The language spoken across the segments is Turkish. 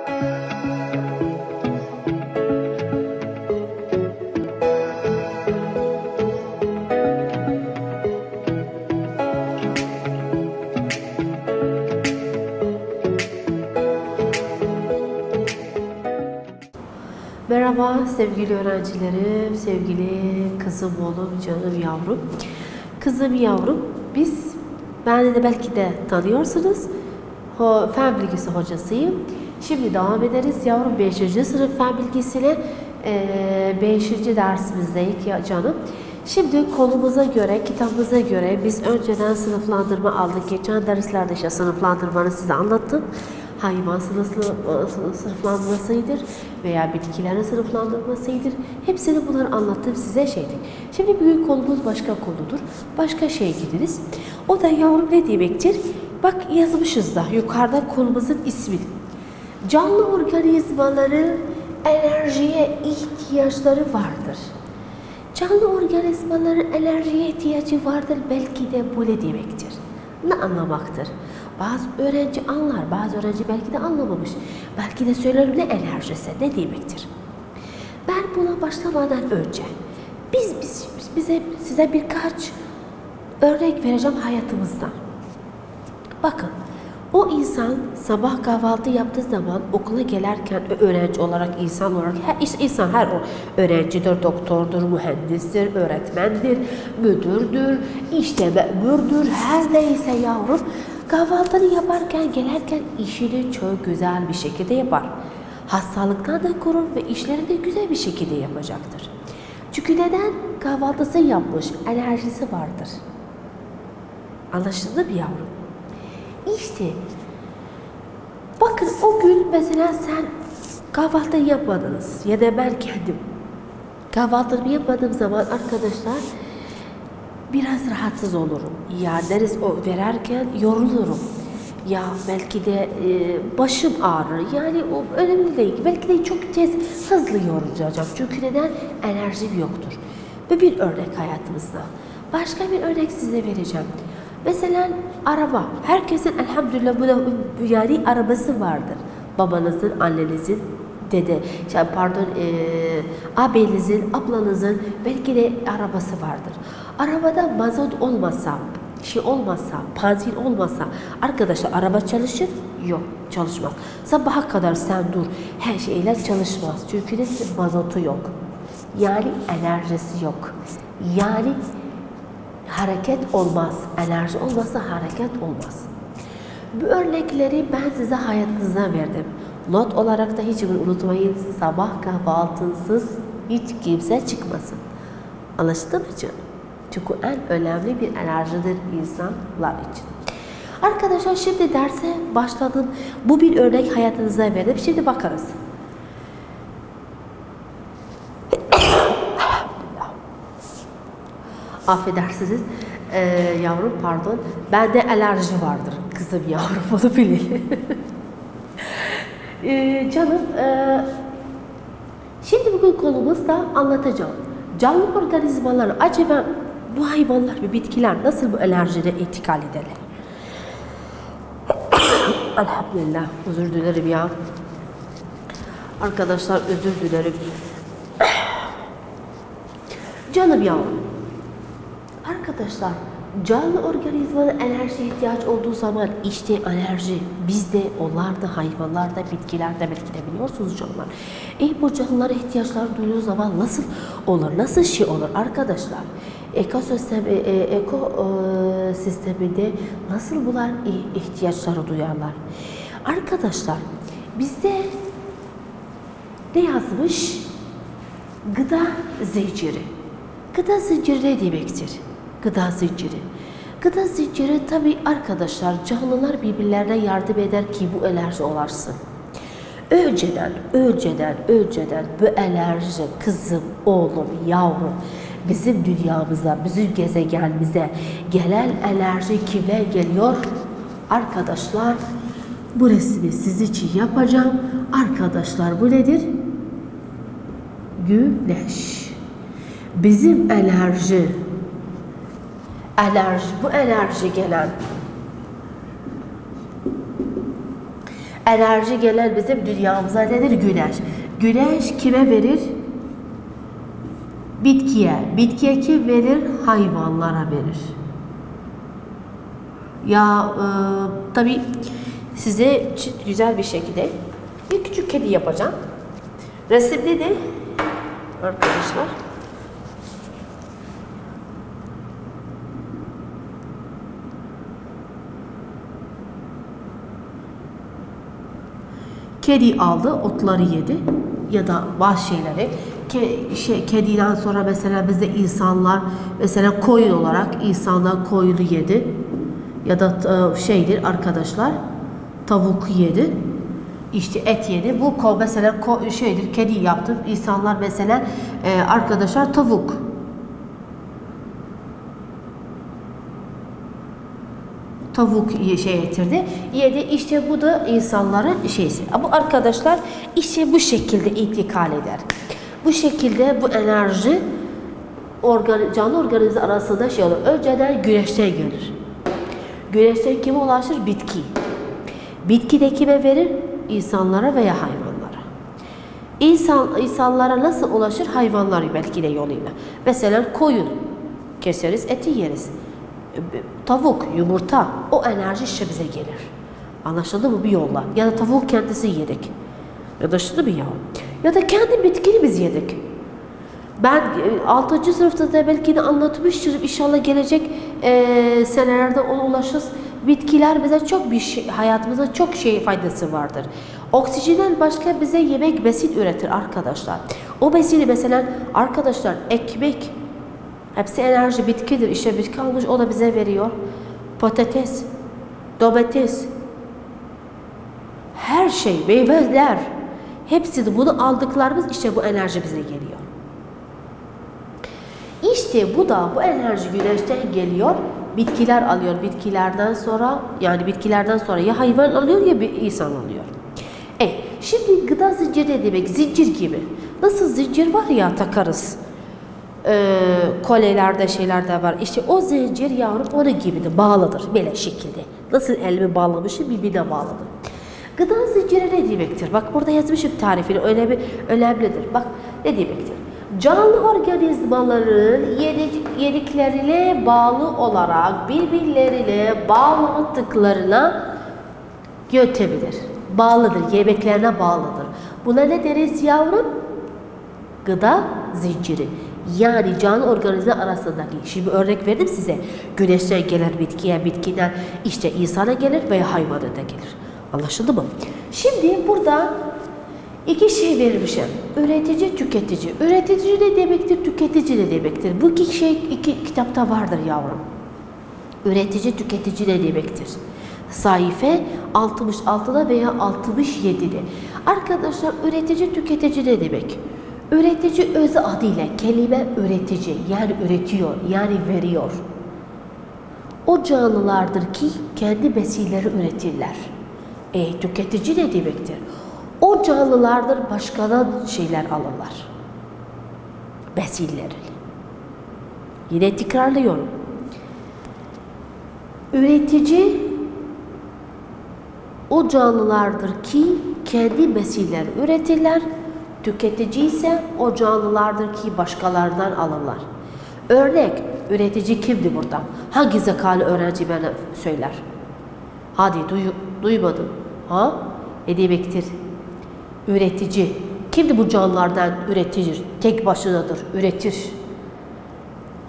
Merhaba sevgili öğrencilerim, sevgili kızım, oğlum, canım yavrum. Kızım yavrum, ben de belki de tanıyorsunuz. Fen bilgisi hocasıyım. Şimdi devam ederiz yavrum 5. sınıf fen bilgisine 5. dersimizdeyiz ya canım. Şimdi konumuza göre, kitabımıza göre biz önceden sınıflandırma aldık. Geçen derslerde işte sınıflandırmanı size anlattım. Hayvan sınıflandırmasıdır veya bitkilerin sınıflandırmasıdır. Hepsini bunları anlattım size şeydi. Şimdi bugün konumuz başka konudur. Başka şeye gideriz. O da yavrum ne demektir? Bak yazmışız da yukarıda konumuzun ismi. Canlı organizmaların enerjiye ihtiyaçları vardır. Canlı organizmaların enerjiye ihtiyacı vardır belki de böyle demektir. Ne anlamaktır? Bazı öğrenci anlar, bazı öğrenci belki de anlamamış. Belki de söylerim ne enerjisi, ne demektir? Ben buna başlamadan önce size birkaç örnek vereceğim hayatımızdan. Bakın, o insan sabah kahvaltı yaptığı zaman okula gelirken öğrenci olarak, insan olarak, her öğrencidir, doktordur, mühendistir, öğretmendir, müdürdür, işte memurdur, her neyse yavrum. Kahvaltını yaparken, gelirken işini çok güzel bir şekilde yapar. Hastalıktan da korur ve işlerini de güzel bir şekilde yapacaktır. Çünkü neden? Kahvaltısı yapmış, enerjisi vardır. Anlaşıldı mı yavrum? İşte bakın o gün mesela sen kahvaltı yapmadınız ya da ben kendim kahvaltımı yapmadığım zaman arkadaşlar biraz rahatsız olurum. Ya ders vererken yorulurum. Ya belki de başım ağrır. Yani o önemli değil. Belki de çok hızlı yorulacağım. Çünkü neden? Enerjim yoktur. Bu bir örnek hayatımızda. Başka bir örnek size vereceğim. Mesela araba. Herkesin elhamdülillah yani arabası vardır. Babanızın, annenizin, abinizin, ablanızın belki de arabası vardır. Arabada mazot olmasa, benzin olmasa arkadaşlar araba çalışır? Yok, çalışmaz. Sabaha kadar sen dur, her şeyle çalışmaz. Çünkü de mazotu yok. Yani enerjisi yok. Yani hareket olmaz. Enerji olmazsa hareket olmaz. Bu örnekleri ben size hayatınıza verdim. Not olarak da hiç unutmayın. Sabah kahvaltısız hiç kimse çıkmasın. Anlaşıldı mı canım? Çünkü en önemli bir enerjidir insanlar için. Arkadaşlar şimdi derse başladım. Bu bir örnek hayatınıza verdim. Şimdi bakarız. Affedersiniz yavrum, pardon. Bende alerji vardır kızım yavrum, onu bilin. Canım şimdi bugün konumuzda anlatacağım. Canlı organizmalar, acaba bu hayvanlar ve bitkiler nasıl bu alerjide intikal ederler? Elhamdülillah, özür dilerim ya. Arkadaşlar özür dilerim. Canım yavrum. Arkadaşlar canlı organizmanın enerjiye ihtiyaç olduğu zaman işte enerji bizde, onlarda, hayvanlarda, bitkilerde belki de biliyorsunuz canlılar. Bu canlılara ihtiyaçları duyduğu zaman nasıl olur, nasıl şey olur arkadaşlar? Ekosisteminde nasıl bunlar ihtiyaçları duyarlar? Arkadaşlar bizde ne yazmış? Gıda zinciri. Gıda zinciri ne demektir? Gıda zinciri. Gıda zinciri tabi arkadaşlar canlılar birbirlerine yardım eder ki bu alerji olasın. Önceden bu alerji kızım, oğlum, yavrum bizim dünyamıza, bizim gezegenimize gelen alerji kimler geliyor? Arkadaşlar bu resmi siz için yapacağım. Arkadaşlar bu nedir? Güneş. Bizim bu enerji gelen Enerji gelen bizim dünyamıza nedir? Güneş. Güneş kime verir? Bitkiye. Bitkiye kim verir? Hayvanlara verir. Ya tabii size güzel bir şekilde bir küçük kedi yapacağım. Resimde de arkadaşlar kedi aldı, otları yedi ya da bazı şeyleri. Kediden sonra mesela bizde insanlar, mesela koyun olarak insanlar koyunu yedi ya da şeydir arkadaşlar, tavuk yedi, işte et yedi. Bu mesela şeydir, kedi yaptı. İnsanlar mesela arkadaşlar tavuk. Tavuk getirdi, yedi. İşte bu da insanların şeysi. Bu arkadaşlar işte bu şekilde intikal eder. Bu şekilde bu enerji canlı organizma arasında şey olur. Önceden güneşten gelir. Güneşten kime ulaşır? Bitki. Bitki de kime verir? İnsanlara veya hayvanlara. İnsanlara nasıl ulaşır? Hayvanlar belki de yoluyla. Mesela koyun keseriz, eti yeriz. Tavuk, yumurta, o enerji işte bize gelir. Anlaşıldı mı? Bir yolla. Ya da tavuk kendisi yedik. Anlaşıldı mı ya? Ya da kendi bitkini biz yedik. Ben 6. sınıfta da belki de anlatmıştım. İnşallah gelecek senelerde ona ulaşırız. Bitkiler bize çok bir şey, hayatımıza çok faydası vardır. Oksijenden başka bize yemek, besin üretir arkadaşlar. O besini mesela arkadaşlar ekmek, hepsi enerji, bitkidir. İşte bitki almış, o da bize veriyor. Patates, domates, her şey, meyveler, hepsi de bunu aldıklarımız işte bu enerji bize geliyor. İşte bu enerji güneşten geliyor. Bitkiler alıyor. Bitkilerden sonra ya hayvan alıyor ya bir insan alıyor. Şimdi gıda zinciri ne demek? Zincir gibi. Nasıl zincir var ya takarız. Kolelerde şeylerde var. İşte o zincir yavrum onun gibidir. Bağlıdır. Böyle şekilde. Nasıl elimi bağlamışım birbirine bağladım. Gıda zinciri ne demektir? Bak burada yazmışım tarifini. Önemlidir. Bak ne demektir? Canlı organizmaların yediklerine bağlı olarak birbirlerine bağlantıklarına yöntemidir. Bağlıdır. Yemeklerine bağlıdır. Buna ne deriz yavrum? Gıda zinciri. Yani canlı organizma arasındaki. Şimdi örnek verdim size. Güneşten gelir bitkiye, bitkiden işte insana gelir veya hayvana da gelir. Anlaşıldı mı? Şimdi burada iki şey vermişim. Üretici, tüketici. Üretici ne demektir? Tüketici ne demektir? Bu iki kitapta vardır yavrum. Üretici, tüketici ne demektir? Sayfa 66'da veya 67'de. Arkadaşlar üretici, tüketici ne demek? Üretici öz adıyla kelime üretici, yani üretiyor, yani veriyor. O canlılardır ki kendi besinleri üretirler. Tüketici ne demektir? O canlılardır başkadan şeyler alırlar. Besinleri. Yine tekrarlıyorum. Üretici o canlılardır ki kendi besinleri üretirler. Tüketici ise o canlılardır ki başkalarından alırlar. Örnek, üretici kimdi burada? Hangi zekalı öğrenci bana söyler? Hadi duymadın. Ha? Ne demektir? Üretici. Kimdi bu canlılardan üretir? Tek başınadır, üretir.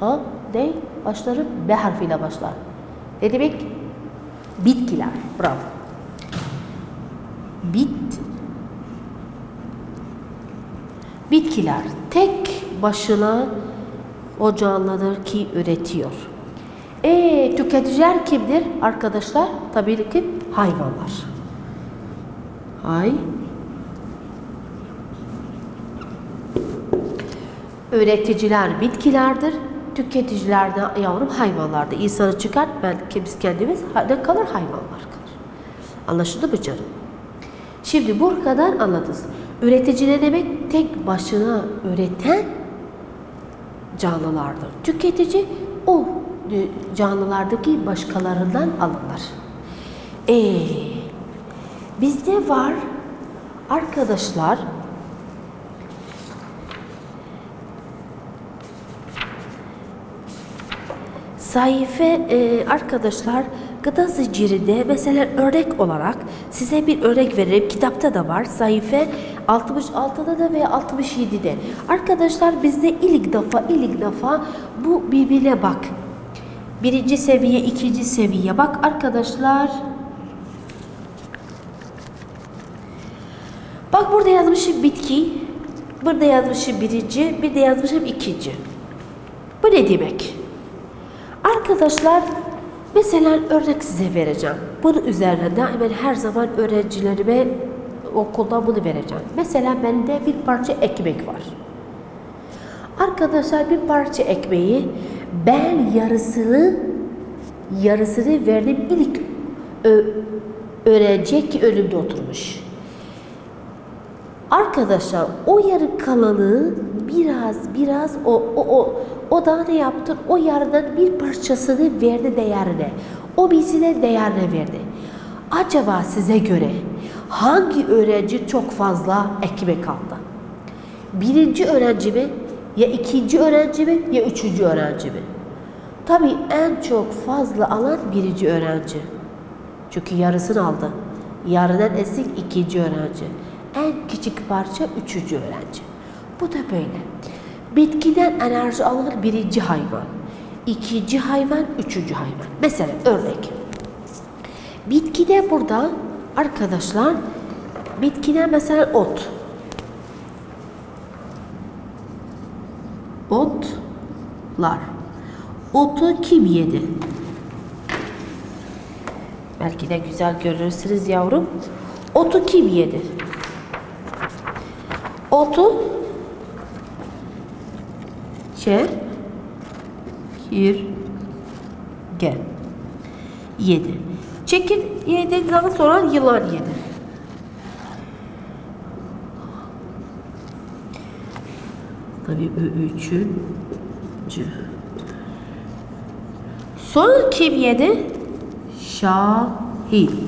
Ha? Ne? Başları B harfiyle başlar. Ne demek? Bitkiler. Bravo. Bitkiler tek başına o canlıdır ki üretiyor. Tüketiciler kimdir arkadaşlar? Tabii ki hayvanlar. Üreticiler bitkilerdir. Tüketiciler de yavrum hayvanlardır. İnsanı çıkart, biz kendimiz ne kalır? Hayvanlar kalır. Anlaşıldı mı canım? Şimdi bu kadar anladınız. Üretici ne demek? Tek başına üreten canlılardır. Tüketici o canlılardaki başkalarından alınır. Bizde var arkadaşlar sayfa arkadaşlar gıda zincirinde mesela örnek olarak size bir örnek veririm. Kitapta da var. Sayfa 66'da da veya 67'de. Arkadaşlar bizde ilk defa bu birbirine bak. Birinci seviye, ikinci seviye. Bak arkadaşlar. Bak burada yazmışım bitki. Burada yazmışım birinci. Bir de yazmışım ikinci. Bu ne demek? Arkadaşlar mesela örnek size vereceğim. Bunun üzerine daima her zaman öğrencilerime okulda bunu vereceğim. Mesela bende bir parça ekmek var. Arkadaşlar bir parça ekmeği ben yarısını verdim ilk öğrenci ki önümde oturmuş. Arkadaşlar o yarı kalanı biraz o da ne yaptı? O yarıdan bir parçasını verdi değerine. O birisine değerine verdi. Acaba size göre hangi öğrenci çok fazla ekmek aldı? Birinci öğrenci mi? Ya ikinci öğrenci mi? Ya üçüncü öğrenci mi? Tabii en çok fazla alan birinci öğrenci. Çünkü yarısını aldı. Yarıdan eksik ikinci öğrenci. En küçük parça üçüncü öğrenci. Bu da böyle. Bitkiden enerji alan birinci hayvan, ikinci hayvan, üçüncü hayvan. Mesela örnek. Bitkide burada arkadaşlar, bitkide mesela ot. Otlar. Otu kim yedi? Belki de güzel görürsünüz yavrum. Otu kim yedi? Otu çekirge yedi. Çekirgeden sonra yılan yedi. Tabii üçüncü. Sonra kim yedi? Şahin.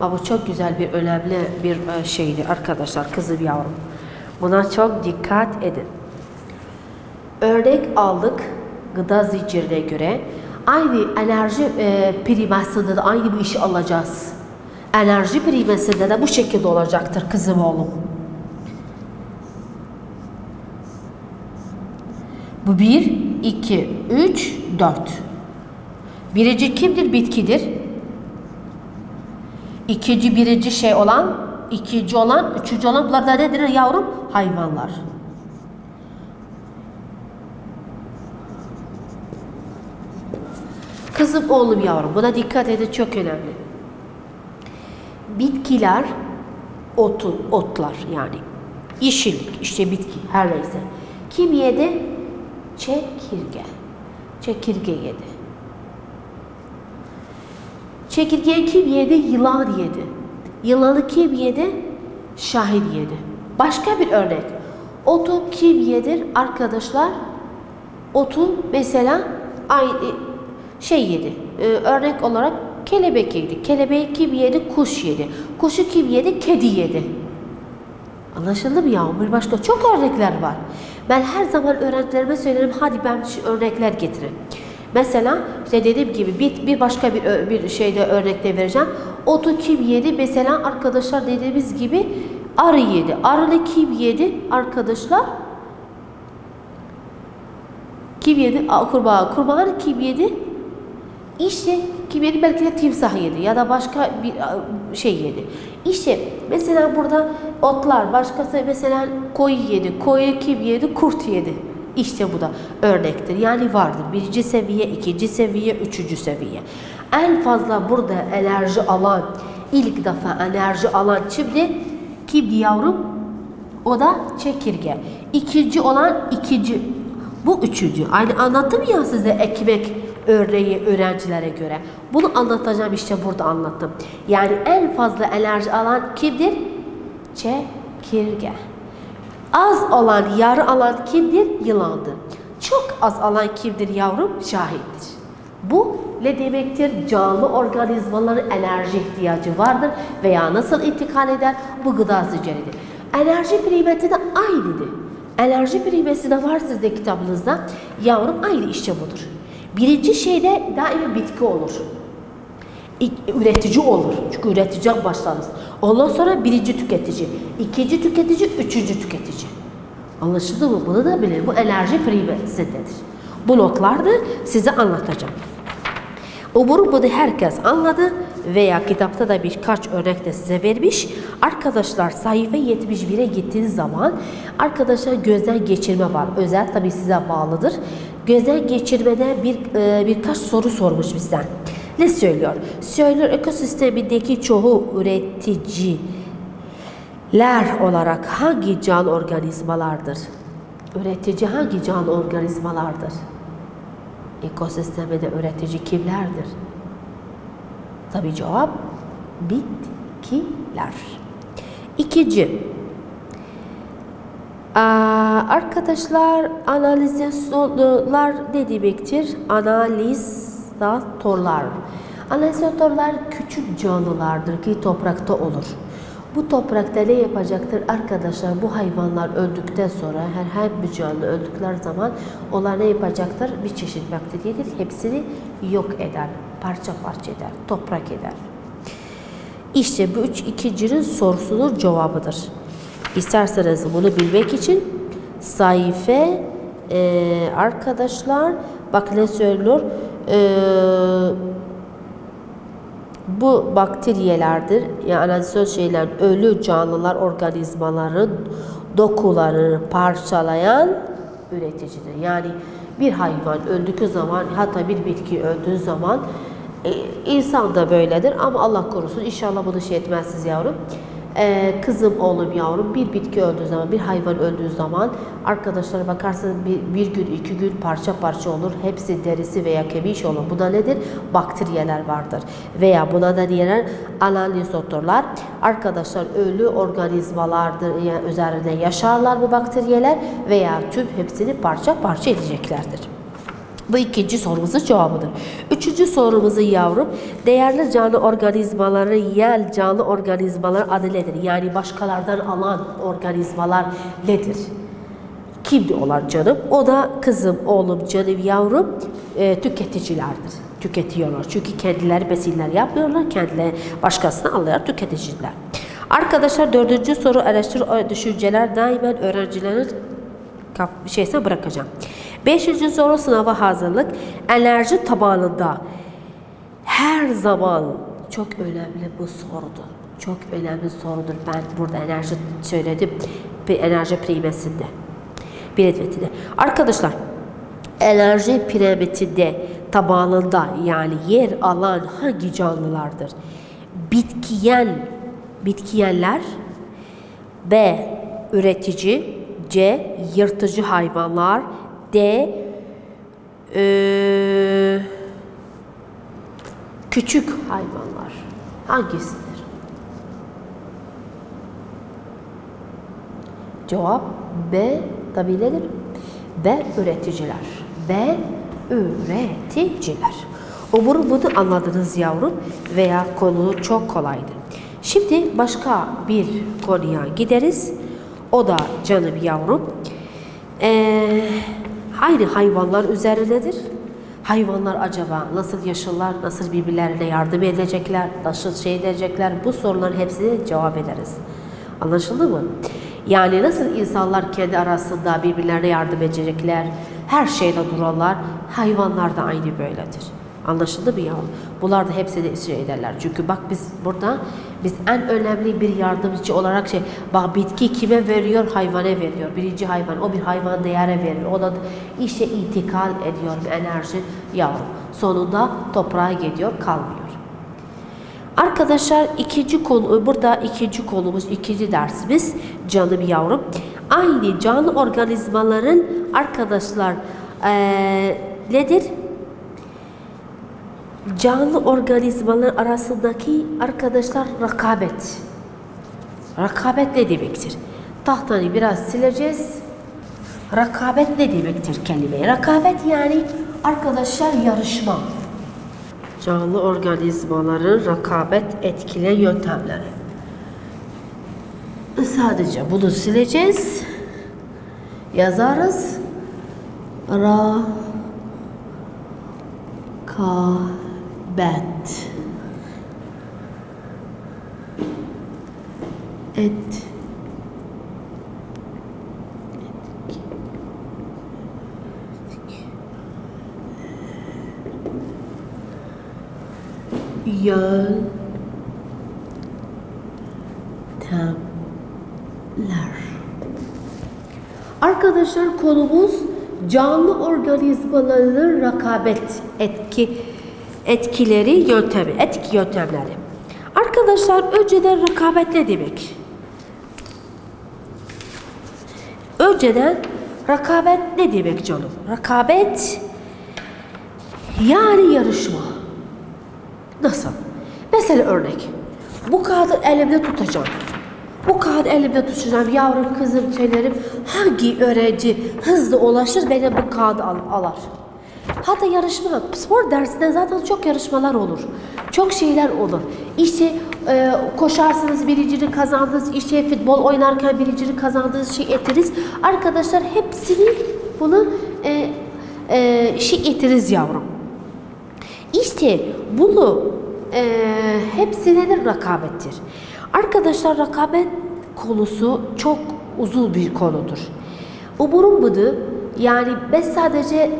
Bu çok güzel bir önemli bir şeydi arkadaşlar, kızım yavrum. Buna çok dikkat edin. Örnek aldık gıda zincirine göre. Aynı enerji primasında da aynı bu işi alacağız. Enerji primasında da bu şekilde olacaktır kızım oğlum. Bu 1, 2, 3, 4. Birinci kimdir? Bitkidir. İkinci, birinci şey olan, ikinci olan, üçüncü olan, bunlar da nedir yavrum? Hayvanlar. Kızım oğlum yavrum, buna dikkat edin, çok önemli. Bitkiler, otlar yani. Yeşillik, işte bitki, her neyse. Kim yedi? Çekirge. Çekirge yedi. Çekirgeyi kim yedi? Yılan yedi. Yılanı kim yedi? Şahin yedi. Başka bir örnek. Otu kim yedir arkadaşlar? Otu mesela aynı şey yedi. Örnek olarak kelebek yedi. Kelebeği kim yedi? Kuş yedi. Kuşu kim yedi? Kedi yedi. Anlaşıldı mı ya? Bir başka çok örnekler var. Ben her zaman öğrencilerime söylerim, hadi ben şu örnekler getirin. Mesela işte dediğim gibi bir başka bir şeyde örnekte vereceğim. Otu kim yedi? Mesela arkadaşlar dediğimiz gibi arı yedi. Arını kim yedi arkadaşlar? Kim yedi? Kurbağa. Kurbağanı kim yedi? İşte kim yedi? Belki de timsah yedi ya da başka bir şey yedi. İşte mesela burada otlar, başkası mesela koyu yedi. Koyu kim yedi? Kurt yedi. İşte bu da örnektir. Yani vardır. Birinci seviye, ikinci seviye, üçüncü seviye. En fazla burada enerji alan, ilk defa enerji alan kimdi yavrum? O da çekirge. İkinci olan ikinci. Bu üçüncü. Aynı anlattım ya size ekmek örneği öğrencilere göre. Bunu anlatacağım, işte burada anlattım. Yani en fazla enerji alan kimdir? Çekirge. Az olan, yarı alan kimdir? Yılandır. Çok az alan kimdir yavrum? Şahindir. Bu ne demektir? Canlı organizmaların enerji ihtiyacı vardır veya nasıl intikal eder? Bu gıda zinciridir. Enerji primeti de aynıdır. Enerji primeti de var sizde kitabınızda. Yavrum aynı işte budur. Birinci şeyde daima bitki olur. Üretici olur. Çünkü üreteceğim başlarız. Ondan sonra birinci tüketici, ikinci tüketici, üçüncü tüketici. Anlaşıldı mı? Bunu da bilin. Bu enerji primesindedir. Bu notlarda size anlatacağım. Umarım bunu herkes anladı veya kitapta da birkaç örnek de size vermiş. Arkadaşlar sayfa 71'e gittiğiniz zaman arkadaşlar gözden geçirme var. Özel tabii size bağlıdır. Gözden geçirmede birkaç soru sormuş bizden. Ne söylüyor? Söylüyor ekosistemindeki çoğu üreticiler olarak hangi canlı organizmalardır? Üretici hangi canlı organizmalardır? Ekosistemde üretici kimlerdir? Tabii cevap bitkiler. İkinci, arkadaşlar analizatörler ne demektir? Analizatörler. Analizatörler küçük canlılardır ki toprakta olur. Bu toprakta ne yapacaktır? Arkadaşlar bu hayvanlar öldükten sonra herhangi bir canlı öldükleri zaman onlar ne yapacaktır? Bir çeşit bakteriyedir. Hepsini yok eder. Parça parça eder. Toprak eder. İşte bu ikincinin sorusunun cevabıdır. İsterseniz bunu bilmek için sayfa arkadaşlar bak ne söylüyor? Bu bakteriyelerdir. Yani analizatör şeyler ölü canlılar organizmaların dokularını parçalayan üreticidir. Yani bir hayvan öldüğü zaman hatta bir bitki öldüğü zaman insan da böyledir ama Allah korusun inşallah bunu şey etmezsiniz yavrum. Kızım oğlum yavrum bir bitki öldüğü zaman bir hayvan öldüğü zaman arkadaşlar bakarsanız bir gün iki gün parça parça olur. Hepsi derisi veya kemiği olur. Bu da nedir? Bakteriyeler vardır. Veya buna da diğer analizatörler arkadaşlar ölü organizmalardır. Yani üzerinde yaşarlar bu bakteriyeler veya tüm hepsini parça parça edeceklerdir. Bu ikinci sorumuzun cevabıdır. Üçüncü sorumuzu yavrum, değerli canlı organizmaları yiyen canlı organizmalar adı nedir? Yani başkalardan alan organizmalar nedir? Kimdi onlar canım? O da kızım, oğlum, canım, yavrum tüketicilerdir. Tüketiyorlar. Çünkü kendileri besinler yapmıyorlar. Kendileri başkasını alarak tüketiciler. Arkadaşlar dördüncü soru araştır düşünceler daima öğrencilerin şeyse bırakacağım. Beşinci soru sınava hazırlık. Enerji tabanında her zaman çok önemli bu sorudur. Çok önemli sorudur. Ben burada enerji söyledim. Enerji primetinde. Piramidinde. Arkadaşlar enerji piramidinde tabanında yani yer alan hangi canlılardır? Bitkiyenler, B. Üretici, C. Yırtıcı hayvanlar, D. Küçük hayvanlar. Hangisidir? Cevap B. Tabii nedir? B. Üreticiler. B. Üreticiler. Umarım bunu anladınız yavrum veya konu çok kolaydı. Şimdi başka bir konuya gideriz. O da canım yavrum. Aynı hayvanlar üzerindedir. Hayvanlar acaba nasıl yaşarlar, nasıl birbirlerine yardım edecekler, nasıl şey edecekler? Bu soruların hepsine cevap ederiz. Anlaşıldı mı? Yani nasıl insanlar kendi arasında birbirlerine yardım edecekler, her şeyde dururlar, hayvanlar da aynı böyledir. Anlaşıldı mı yavrum? Bunlar da hepsini şey ederler. Çünkü bak biz burada en önemli bir yardımcı olarak bak bitki kime veriyor? Hayvana veriyor. Birinci hayvan. O bir hayvan değere veriyor. O da işte intikal ediyor enerji yavrum. Sonunda toprağa gidiyor, kalmıyor. Arkadaşlar ikinci konumuz, ikinci dersimiz canım yavrum. Aynı canlı organizmaların arkadaşlar nedir? Canlı organizmalar arasındaki arkadaşlar rekabet. Rekabet ne demektir? Tahtayı biraz sileceğiz. Rekabet ne demektir kelime? Rekabet yani arkadaşlar yarışma. Canlı organizmaların rakabet etkileyen yöntemleri. Sadece bunu sileceğiz. Yazarız. Rakabet yöntemler. Arkadaşlar konumuz canlı organizmaların rakabet etki yöntemleri. Arkadaşlar önceden rekabet ne demek? Önceden rekabet ne demek canım? Rekabet yani yarışma. Nasıl? Mesela örnek. Bu kağıdı elimde tutacağım. Bu kağıdı elimde tutacağım. Yavrum, kızım, söylerim. Hangi öğrenci hızlı ulaşır benim bu kağıdı alır? Hatta yarışma, spor dersinde zaten çok yarışmalar olur. Çok şeyler olur. İşte koşarsınız, birincini kazandınız. İşte futbol oynarken birincini kazandığınız şey etiriz. Arkadaşlar hepsini bunu etiriz yavrum. İşte bunu hepsi nedir? Rekabettir. Arkadaşlar rekabet konusu çok uzun bir konudur. Umurum budur. Yani ben sadece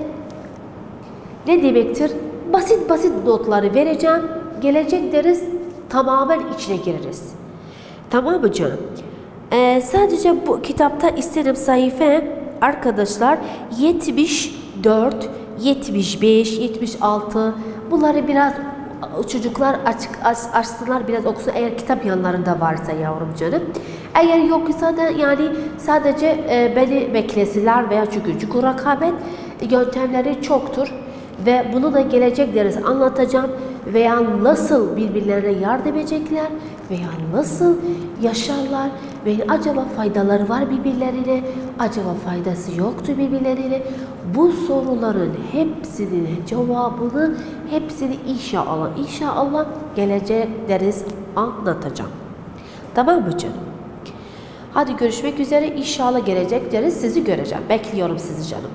ne demektir? Basit notları vereceğim. Gelecek deriz, tamamen içine gireriz. Tamam mı canım? Sadece bu kitapta istediğim sayfa arkadaşlar 74, 75, 76 bunları biraz çocuklar açsınlar, biraz okusun eğer kitap yanlarında varsa yavrum canım. Eğer yoksa da yani sadece beni beklesinler veya çünkü rekabet yöntemleri çoktur ve bunu da gelecek ders anlatacağım veya nasıl birbirlerine yardım edecekler veya nasıl yaşarlar ve acaba faydaları var birbirlerine, acaba faydası yoktu birbirlerine. Bu soruların hepsinin cevabını, hepsini inşallah gelecek ders anlatacağım. Tamam mı canım? Hadi görüşmek üzere. İnşallah gelecek ders sizi göreceğim. Bekliyorum sizi canım.